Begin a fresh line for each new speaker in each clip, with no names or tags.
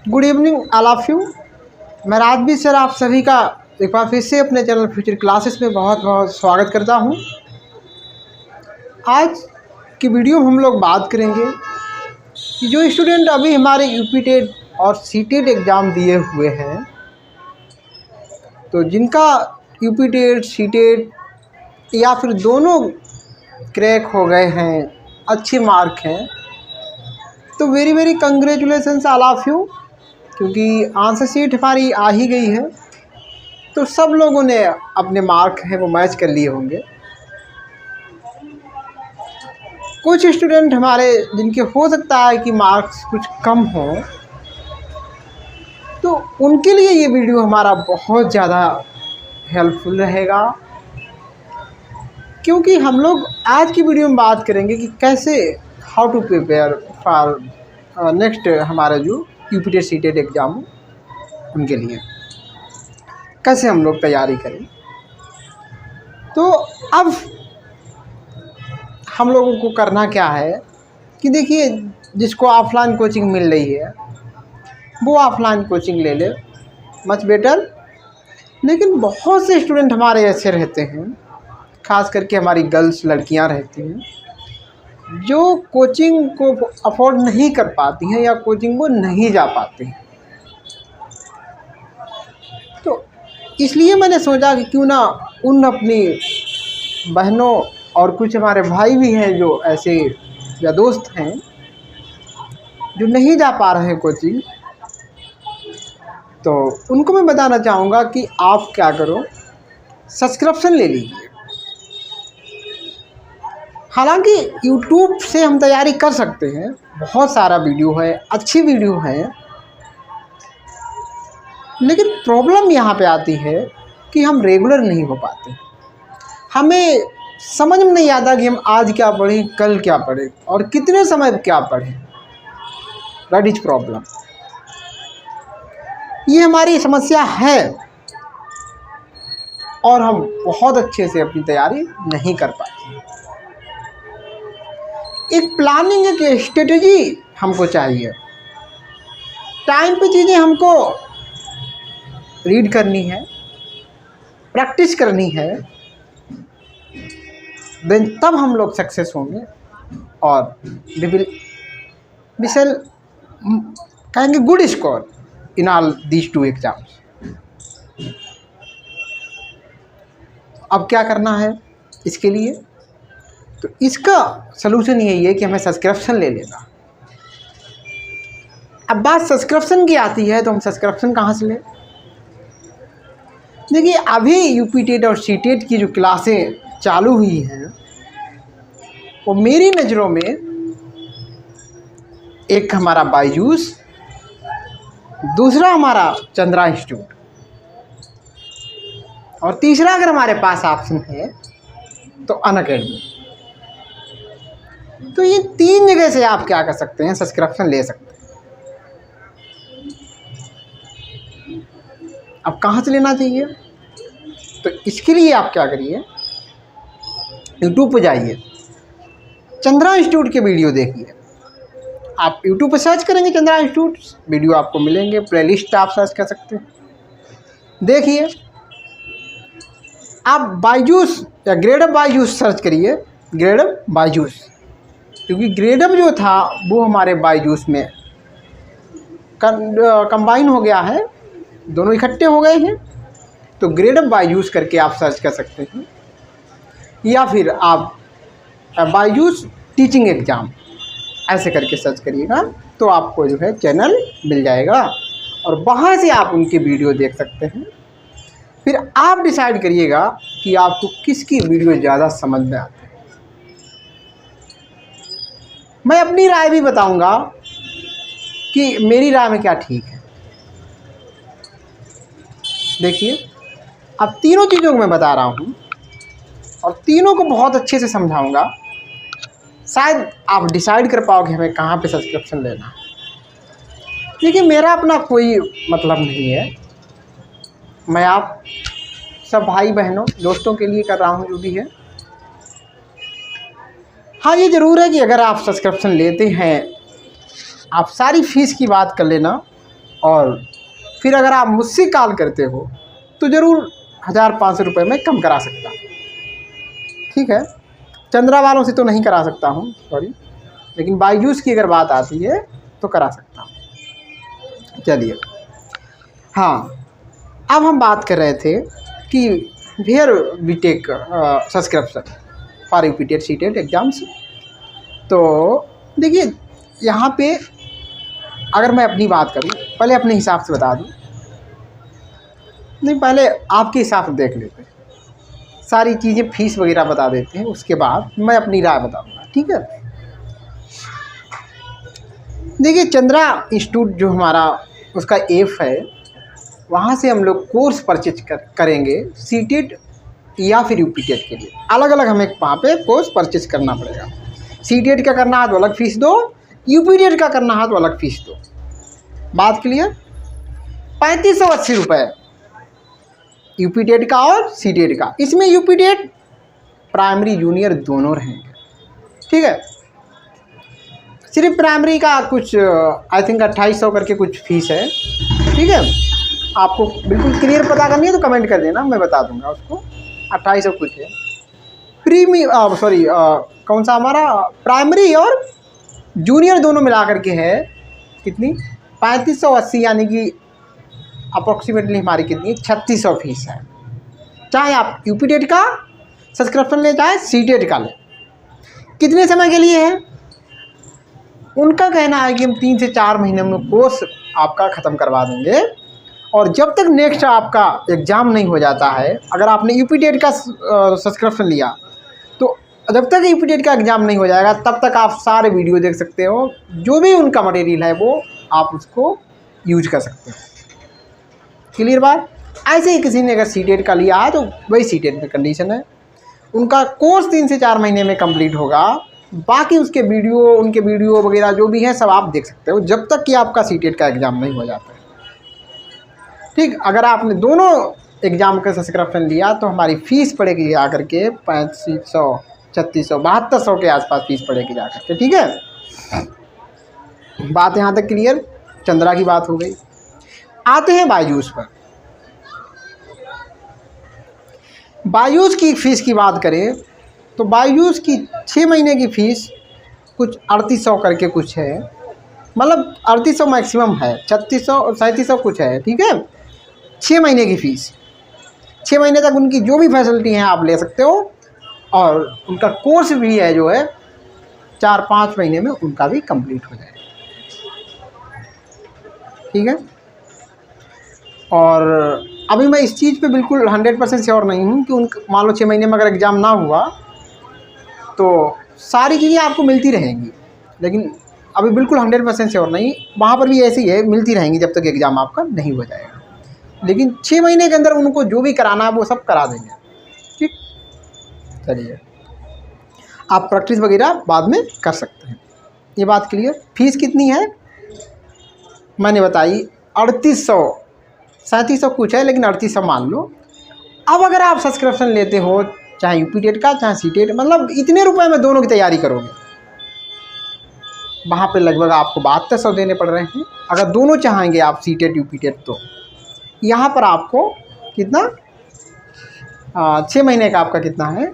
Good evening all of you. मैं Rajveer sir आप सभी का एक बार फिर से अपने चैनल फ्यूचर क्लासेस में बहुत बहुत स्वागत करता हूं। आज की वीडियो में हम लोग बात करेंगे कि जो स्टूडेंट अभी हमारे यूपी टेट और सीटेट एग्ज़ाम दिए हुए हैं, तो जिनका यूपी टेट सीटेट या फिर दोनों क्रैक हो गए हैं, अच्छे मार्क हैं, तो very very congratulations all of you, क्योंकि आंसर शीट हमारी आ ही गई है। तो सब लोगों ने अपने मार्क हैं वो मैच कर लिए होंगे। कुछ स्टूडेंट हमारे जिनके हो सकता है कि मार्क्स कुछ कम हो, तो उनके लिए ये वीडियो हमारा बहुत ज़्यादा हेल्पफुल रहेगा, क्योंकि हम लोग आज की वीडियो में बात करेंगे कि कैसे how to prepare for next हमारा जो यूपी टेट सीटेट एग्ज़ाम, उनके लिए कैसे हम लोग तैयारी करें। तो अब हम लोगों को करना क्या है कि देखिए, जिसको ऑफलाइन कोचिंग मिल रही है वो ऑफलाइन कोचिंग ले ले, मच बेटर। लेकिन बहुत से स्टूडेंट हमारे ऐसे रहते हैं, ख़ास करके हमारी गर्ल्स लड़कियां रहती हैं, जो कोचिंग को अफोर्ड नहीं कर पाती हैं या कोचिंग को नहीं जा पाती हैं। तो इसलिए मैंने सोचा कि क्यों ना उन अपनी बहनों और कुछ हमारे भाई भी हैं जो ऐसे या दोस्त हैं जो नहीं जा पा रहे हैं कोचिंग, तो उनको मैं बताना चाहूँगा कि आप क्या करो, सब्सक्रिप्शन ले लीजिए। हालांकि YouTube से हम तैयारी कर सकते हैं, बहुत सारा वीडियो है, अच्छी वीडियो है, लेकिन प्रॉब्लम यहाँ पे आती है कि हम रेगुलर नहीं हो पाते। हमें समझ में नहीं आता कि हम आज क्या पढ़ें, कल क्या पढ़ें और कितने समय क्या पढ़ें। That is problem. ये हमारी समस्या है और हम बहुत अच्छे से अपनी तैयारी नहीं कर पाते। एक प्लानिंग, एक स्ट्रेटजी हमको चाहिए। टाइम पे चीज़ें हमको रीड करनी है, प्रैक्टिस करनी है, देन तब हम लोग सक्सेस होंगे और वी शैल कहेंगे good score in all these two exams. अब क्या करना है इसके लिए? तो इसका सलूशन यही है कि हमें सब्सक्रिप्शन ले लेना। अब बात सब्सक्रिप्शन की आती है, तो हम सब्सक्रिप्शन कहाँ से लें? देखिए, अभी यूपी टेट और सीटेट की जो क्लासें चालू हुई हैं, वो मेरी नज़रों में एक हमारा बायजूस, दूसरा हमारा चंद्रा इंस्टीट्यूट और तीसरा अगर हमारे पास ऑप्शन है तो अनअकैडमी। तो ये तीन जगह से आप क्या कर सकते हैं, सब्सक्रिप्शन ले सकते हैं। अब कहाँ से लेना चाहिए? तो इसके लिए आप क्या करिए, यूट्यूब पर जाइए, चंद्रा इंस्टीट्यूट के वीडियो देखिए। आप यूट्यूब पर सर्च करेंगे चंद्रा इंस्टीट्यूट, वीडियो आपको मिलेंगे, प्लेलिस्ट आप सर्च कर सकते हैं, देखिए। आप बायजूस या ग्रेडअप बायजूस सर्च करिए, ग्रेडअप बायजूस, क्योंकि ग्रेडअप जो था वो हमारे बायजूस में कंबाइन हो गया है, दोनों इकट्ठे हो गए हैं। तो ग्रेडअप बायजूस करके आप सर्च कर सकते हैं, या फिर आप बायजूस टीचिंग एग्ज़ाम ऐसे करके सर्च करिएगा, तो आपको जो है चैनल मिल जाएगा और वहाँ से आप उनके वीडियो देख सकते हैं। फिर आप डिसाइड करिएगा कि आपको किसकी वीडियो ज़्यादा समझ में आती है। मैं अपनी राय भी बताऊंगा कि मेरी राय में क्या ठीक है। देखिए, अब तीनों चीज़ों को मैं बता रहा हूँ और तीनों को बहुत अच्छे से समझाऊंगा, शायद आप डिसाइड कर पाओगे हमें कहाँ पे सब्सक्रिप्शन लेना है। देखिए, मेरा अपना कोई मतलब नहीं है, मैं आप सब भाई बहनों दोस्तों के लिए कर रहा हूँ जो भी है। हाँ, ये ज़रूर है कि अगर आप सब्सक्रिप्शन लेते हैं, आप सारी फीस की बात कर लेना और फिर अगर आप मुझसे कॉल करते हो तो ज़रूर 1500 रुपये में कम करा सकता, ठीक है। चंद्रा वालों से तो नहीं करा सकता हूँ, सॉरी, लेकिन बायजूस की अगर बात आती है तो करा सकता हूँ। चलिए, हाँ, अब हम बात कर रहे थे कि where we take subscription for UPTET CTET exams. तो देखिए, यहाँ पे अगर मैं अपनी बात करूँ, पहले अपने हिसाब से बता दूँ, नहीं पहले आपके हिसाब से देख लेते हैं, सारी चीज़ें फीस वगैरह बता देते हैं, उसके बाद मैं अपनी राय बताऊँगा, ठीक है। देखिए, चंद्रा इंस्टीट्यूट जो हमारा उसका ऐप है, वहाँ से हम लोग कोर्स परचेज करेंगे सीटेट या फिर यूपीटेट के लिए। अलग अलग हमें वहाँ पे कोर्स परचेज करना पड़ेगा। सीटेट का करना है तो अलग फीस दो, यूपीटेट का करना है तो अलग फीस दो। बात क्लियर? 3580 रुपये यूपीटेट का और सीटेट का। इसमें यूपीटेट प्राइमरी जूनियर दोनों रहेंगे, ठीक है। सिर्फ प्राइमरी का कुछ आई थिंक 2800 करके कुछ फीस है, ठीक है। आपको बिल्कुल क्लियर पता करनी है तो कमेंट कर देना, मैं बता दूंगा उसको। 2800 कुछ है। सॉरी, कौन सा हमारा प्राइमरी और जूनियर दोनों मिला करके है कितनी, 3580, यानी कि अप्रॉक्सीमेटली हमारी कितनी 3600 फीस है। चाहे आप यूपीटेट का सब्सक्रिप्शन लें चाहे सीटेट का लें। कितने समय के लिए है? उनका कहना है कि हम 3 से 4 महीने में कोर्स आपका ख़त्म करवा देंगे, और जब तक नेक्स्ट आपका एग्ज़ाम नहीं हो जाता है, अगर आपने यूपीटेट का सब्सक्रिप्शन लिया तो जब तक यूपीटेट का एग्ज़ाम नहीं हो जाएगा तब तक आप सारे वीडियो देख सकते हो, जो भी उनका मटेरियल है वो आप उसको यूज कर सकते हो। क्लियर बात? ऐसे ही किसी ने अगर सीटेट का लिया है तो वही सीटेट में कंडीशन है, उनका कोर्स 3 से 4 महीने में कंप्लीट होगा। बाकी उसके वीडियो, उनके वीडियो वगैरह जो भी है सब आप देख सकते हो, जब तक कि आपका सीटेट का एग्ज़ाम नहीं हो जाता है, ठीक। अगर आपने दोनों एग्ज़ाम का सब्सक्रिप्शन लिया तो हमारी फ़ीस पड़ेगी आकर के 3500, 3600, 7200 के आसपास फीस पड़ेगी जाकर के, ठीक है। बात यहाँ तक क्लियर? चंद्रा की बात हो गई। आते हैं बायजूस पर। बायजूस की फ़ीस की बात करें तो बायजूस की 6 महीने की फ़ीस कुछ 3800 करके कुछ है, मतलब 3800 मैक्सिमम है, 3600 और 3700 कुछ है, ठीक है। 6 महीने की फ़ीस, 6 महीने तक उनकी जो भी फैसिलिटी हैं आप ले सकते हो, और उनका कोर्स भी है जो है 4-5 महीने में उनका भी कंप्लीट हो जाएगा, ठीक है। और अभी मैं इस चीज़ पे बिल्कुल 100% श्योर नहीं हूँ कि उनका मान लो 6 महीने में अगर एग्ज़ाम ना हुआ तो सारी चीज़ें आपको मिलती रहेंगी, लेकिन अभी बिल्कुल 100% श्योर नहीं। वहाँ पर भी ऐसे ही है, मिलती रहेंगी जब तक एग्ज़ाम आपका नहीं हो जाएगा, लेकिन 6 महीने के अंदर उनको जो भी कराना है वो सब करा देंगे, ठीक। चलिए, आप प्रैक्टिस वगैरह बाद में कर सकते हैं, ये बात क्लियर। फीस कितनी है मैंने बताई, 3800, 3700 कुछ है, लेकिन 3800 मान लो। अब अगर आप सब्सक्रिप्शन लेते हो चाहे यूपीटेट का चाहे सीटेट, मतलब इतने रुपए में दोनों की तैयारी करोगे, वहाँ पे लगभग आपको 7200 देने पड़ रहे हैं। अगर दोनों चाहेंगे आप सीटेट यूपीटेट, तो यहाँ पर आपको कितना 6 महीने का आपका कितना है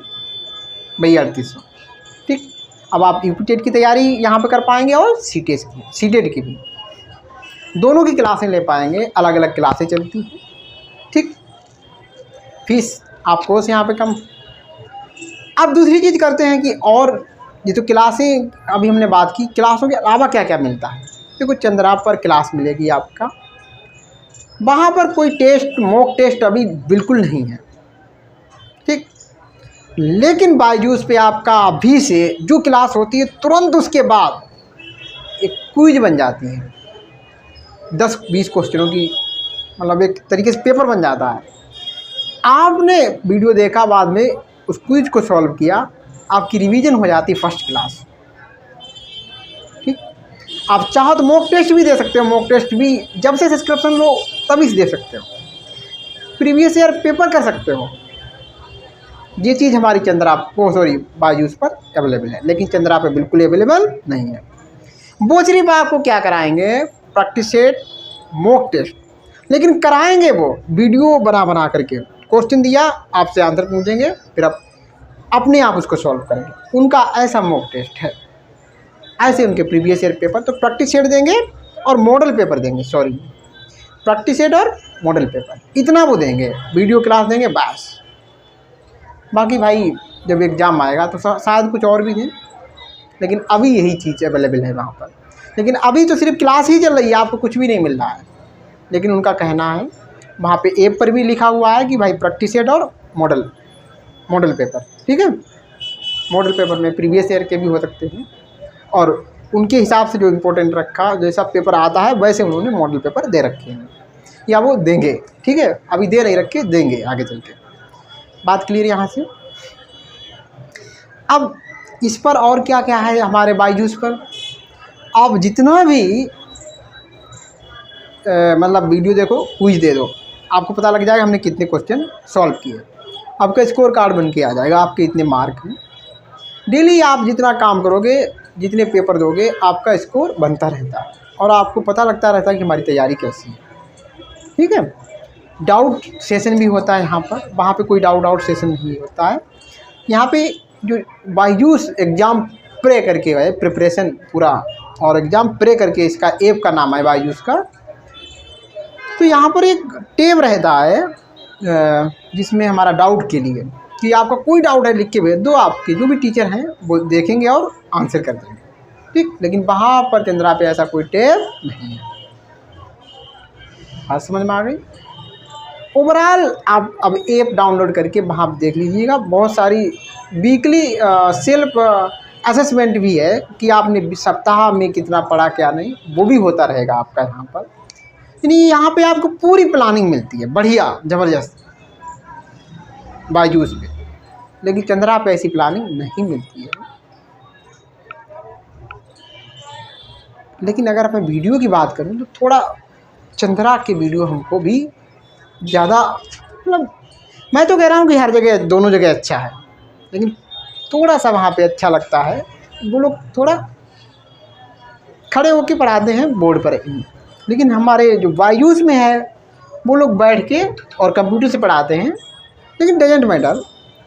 भाई 3800, ठीक। अब आप यूपीटेट की तैयारी यहाँ पे कर पाएंगे और सीटेट की भी, दोनों की क्लासें ले पाएंगे, अलग अलग क्लासें चलती हैं, ठीक। फीस आपको यहाँ पे कम। अब दूसरी चीज़ करते हैं कि और ये तो क्लासें अभी हमने बात की, क्लासों के अलावा क्या क्या मिलता है। देखो, चंद्रा पर क्लास मिलेगी आपका, वहाँ पर कोई टेस्ट, मॉक टेस्ट अभी बिल्कुल नहीं है, ठीक। लेकिन बायजूस पे आपका अभी से जो क्लास होती है तुरंत उसके बाद एक क्विज बन जाती है, 10-20 क्वेश्चनों की, मतलब एक तरीके से पेपर बन जाता है। आपने वीडियो देखा, बाद में उस क्विज को सॉल्व किया, आपकी रिवीजन हो जाती है फर्स्ट क्लास, ठीक। आप चाहो तो मॉक टेस्ट भी दे सकते हो, मॉक टेस्ट भी जब से सब्सक्रिप्शन लो तभी से दे सकते हो, प्रीवियस ईयर पेपर कर सकते हो। ये चीज़ हमारी बायजूस पर अवेलेबल है, लेकिन चंद्रा पे बिल्कुल अवेलेबल नहीं है। बोचरी पर आपको क्या कराएंगे, प्रैक्टिस सेट, मॉक टेस्ट, लेकिन कराएंगे वो वीडियो बना करके। क्वेश्चन दिया, आपसे आंसर पूछेंगे, फिर आप अपने आप उसको सॉल्व करेंगे। उनका ऐसा मॉक टेस्ट है। ऐसे उनके प्रीवियस ईयर पेपर, तो प्रैक्टिस सेट देंगे और मॉडल पेपर देंगे, सॉरी प्रैक्टिस सेट और मॉडल पेपर, इतना वो देंगे, वीडियो क्लास देंगे बस। बाकी भाई जब एग्ज़ाम आएगा तो शायद कुछ और भी दें, लेकिन अभी यही चीज़ अवेलेबल है वहाँ पर। लेकिन अभी तो सिर्फ क्लास ही चल रही है, आपको कुछ भी नहीं मिल रहा है। लेकिन उनका कहना है, वहाँ पे ऐप पर भी लिखा हुआ है कि भाई प्रैक्टिस सेट और मॉडल पेपर, ठीक है। मॉडल पेपर में प्रीवियस ईयर के भी हो सकते हैं, और उनके हिसाब से जो इम्पोर्टेंट रखा, जैसा पेपर आता है वैसे उन्होंने मॉडल पेपर दे रखे हैं, या वो देंगे, ठीक है। अभी दे नहीं रखे, देंगे आगे चल के। बात क्लियर यहाँ से। अब इस पर और क्या क्या है हमारे बायजूस पर। आप जितना भी मतलब वीडियो देखो, क्विज दे दो, आपको पता लग जाएगा हमने कितने क्वेश्चन सॉल्व किए। आपका स्कोर कार्ड बन के आ जाएगा, आपके इतने मार्क हैं। डेली आप जितना काम करोगे, जितने पेपर दोगे, आपका स्कोर बनता रहता है, और आपको पता लगता रहता है कि हमारी तैयारी कैसी है, ठीक है। डाउट सेशन भी होता है यहाँ पर, वहाँ पे कोई डाउट सेशन नहीं होता है। यहाँ पे जो बायजूस एग्ज़ाम प्रे करके है, प्रिपरेशन पूरा, और एग्ज़ाम प्रे करके इसका ऐप का नाम है बायजूस का। तो यहाँ पर एक टैब रहता है जिसमें हमारा डाउट के लिए, कि आपका कोई डाउट है लिख के भेज दो, आपके जो भी टीचर हैं वो देखेंगे और आंसर कर देंगे, ठीक। लेकिन वहाँ पर चंद्रा पे ऐसा कोई टैब नहीं है। बात समझ में आ गई। ओवरऑल आप अब ऐप डाउनलोड करके वहाँ देख लीजिएगा। बहुत सारी वीकली सेल्फ असेसमेंट भी है कि आपने सप्ताह में कितना पढ़ा क्या नहीं, वो भी होता रहेगा आपका यहाँ पर। यानी यहाँ पे आपको पूरी प्लानिंग मिलती है, बढ़िया ज़बरदस्त बायजूस पे। लेकिन चंद्रा पे ऐसी प्लानिंग नहीं मिलती है। लेकिन अगर मैं वीडियो की बात करूँ तो थोड़ा चंद्रा के वीडियो हमको भी ज़्यादा, मतलब मैं तो कह रहा हूँ कि हर जगह दोनों जगह अच्छा है, लेकिन थोड़ा सा वहाँ पे अच्छा लगता है। वो लोग थोड़ा खड़े होकर पढ़ाते हैं बोर्ड पर, लेकिन हमारे जो बायजूस में है वो लोग बैठ के और कंप्यूटर से पढ़ाते हैं। लेकिन डजेंट मैटर,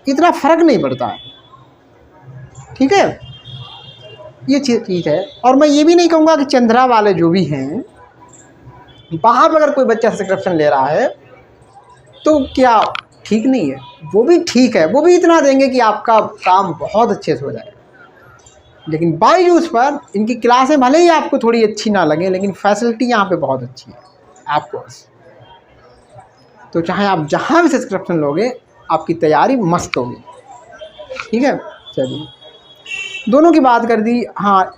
इतना फ़र्क नहीं पड़ता है, ठीक है। ये चीज़ है। और मैं ये भी नहीं कहूँगा कि चंद्रा वाले जो भी हैं, वहाँ पर अगर कोई बच्चा सब्सक्रिप्शन ले रहा है तो क्या ठीक नहीं है? वो भी ठीक है, वो भी इतना देंगे कि आपका काम बहुत अच्छे से हो जाए। लेकिन बायजूस पर इनकी क्लासें भले ही आपको थोड़ी अच्छी ना लगे, लेकिन फैसिलिटी यहाँ पे बहुत अच्छी है आपको। तो चाहे आप जहाँ भी सब्सक्रिप्शन लोगे, आपकी तैयारी मस्त होगी, ठीक है। चलिए, दोनों की बात कर दी। हाँ,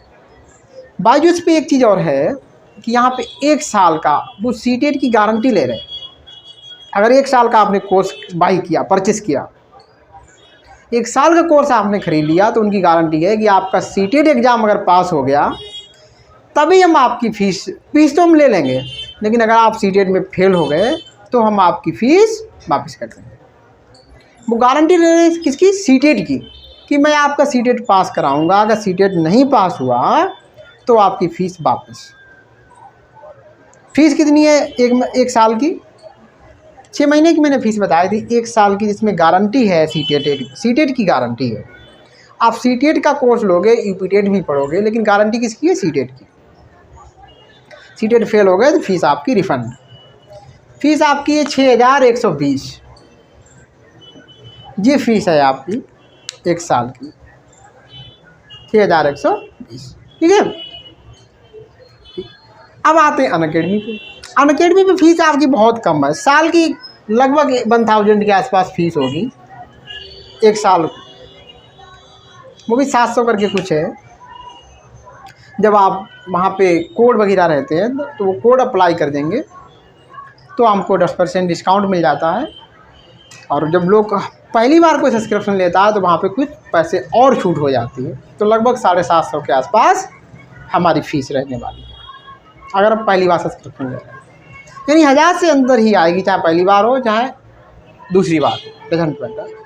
बायजूस पे एक चीज़ और है कि यहाँ पे 1 साल का वो सीटेट की गारंटी ले रहे हैं। अगर 1 साल का आपने कोर्स बाई किया, परचेस किया, 1 साल का कोर्स आपने ख़रीद लिया, तो उनकी गारंटी है कि आपका सीटेट एग्ज़ाम अगर पास हो गया, तभी हम आपकी फ़ीस तो हम ले लेंगे। लेकिन अगर आप सीटेट में फेल हो गए तो हम आपकी फ़ीस वापस कर देंगे। वो गारंटी ले रहे हैं किसकी? सीटेट की, कि मैं आपका सीटेट पास कराऊंगा। अगर सीटेट नहीं पास हुआ तो आपकी फ़ीस वापस। फ़ीस कितनी है? एक साल की 6 महीने की मैंने फ़ीस बताई थी, 1 साल की, जिसमें गारंटी है सीटेट की गारंटी है। आप सीटेट का कोर्स लोगे, यूपीटेट भी पढ़ोगे, लेकिन गारंटी किसकी है? सीटेट की। सीटेट फेल हो गए तो फीस आपकी रिफ़ंड। फ़ीस आपकी है 6120, ये फ़ीस है आपकी 1 साल की, 6120, ठीक है। अब आते हैं अनअकैडमी पे। अनअकैडमी पे फ़ीस आपकी बहुत कम है, साल की लगभग 1000 के आसपास फ़ीस होगी 1 साल, वो भी 700 करके कुछ है। जब आप वहाँ पे कोड वगैरह रहते हैं तो वो कोड अप्लाई कर देंगे तो हमको 10% डिस्काउंट मिल जाता है। और जब लोग पहली बार कोई सब्सक्रिप्शन लेता है तो वहाँ पे कुछ पैसे और छूट हो जाती है। तो लगभग 750 के आसपास हमारी फ़ीस रहने वाली है अगर आप पहली बार सब्सक्रिप्शन ले रहे हैं। यानी 1000 से अंदर ही आएगी, चाहे पहली बार हो चाहे दूसरी बार हो, डजंट मैटर।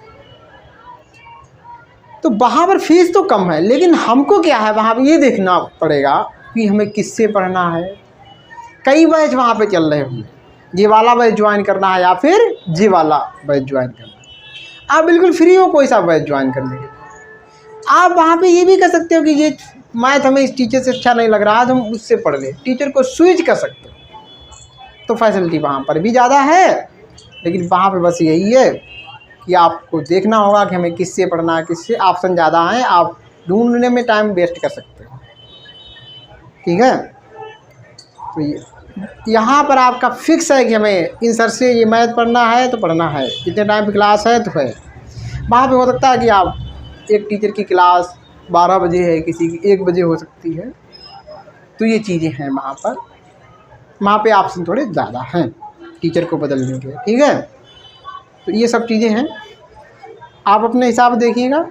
तो वहाँ पर फ़ीस तो कम है, लेकिन हमको क्या है, वहाँ पर ये देखना पड़ेगा कि हमें किससे पढ़ना है, कई बैच वहाँ पे चल रहे होंगे, ये वाला बैच ज्वाइन करना है या फिर ये वाला बैच ज्वाइन करना है। आप बिल्कुल फ्री हो कोई सा बैच ज्वाइन करने के। आप वहाँ पे ये भी कर सकते हो कि ये मैथ हमें इस टीचर से अच्छा नहीं लग रहा है तो हम उससे पढ़ लें, टीचर को स्विच कर सकते हो। तो फैसिलिटी वहाँ पर भी ज़्यादा है, लेकिन वहाँ पे बस यही है कि आपको देखना होगा कि हमें किससे पढ़ना है, किससे। ऑप्शन ज़्यादा हैं, आप ढूंढने में टाइम वेस्ट कर सकते हो। ठीक है, तो यहाँ पर आपका फिक्स है कि हमें इन सर से ये मैथ पढ़ना है तो पढ़ना है, जितने टाइम की क्लास है तो है। वहाँ पे हो सकता है कि आप एक टीचर की क्लास 12 बजे है, किसी की 1 बजे हो सकती है। तो ये चीज़ें हैं वहाँ पे ऑप्शन थोड़े ज़्यादा हैं टीचर को बदलने के। ठीक है, तो ये सब चीज़ें हैं, आप अपने हिसाब से देखिएगा।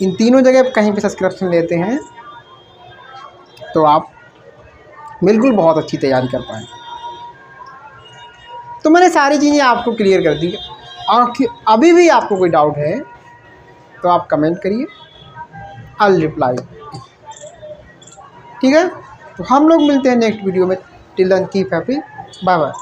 इन तीनों जगह कहीं पे सब्सक्रिप्शन लेते हैं तो आप बिल्कुल बहुत अच्छी तैयारी कर पाएँ। तो मैंने सारी चीज़ें आपको क्लियर कर दी। और अभी भी आपको कोई डाउट है तो आप कमेंट करिए, आई रिप्लाई। ठीक है, तो हम लोग मिलते हैं नेक्स्ट वीडियो में। Till then keep happy, bye bye.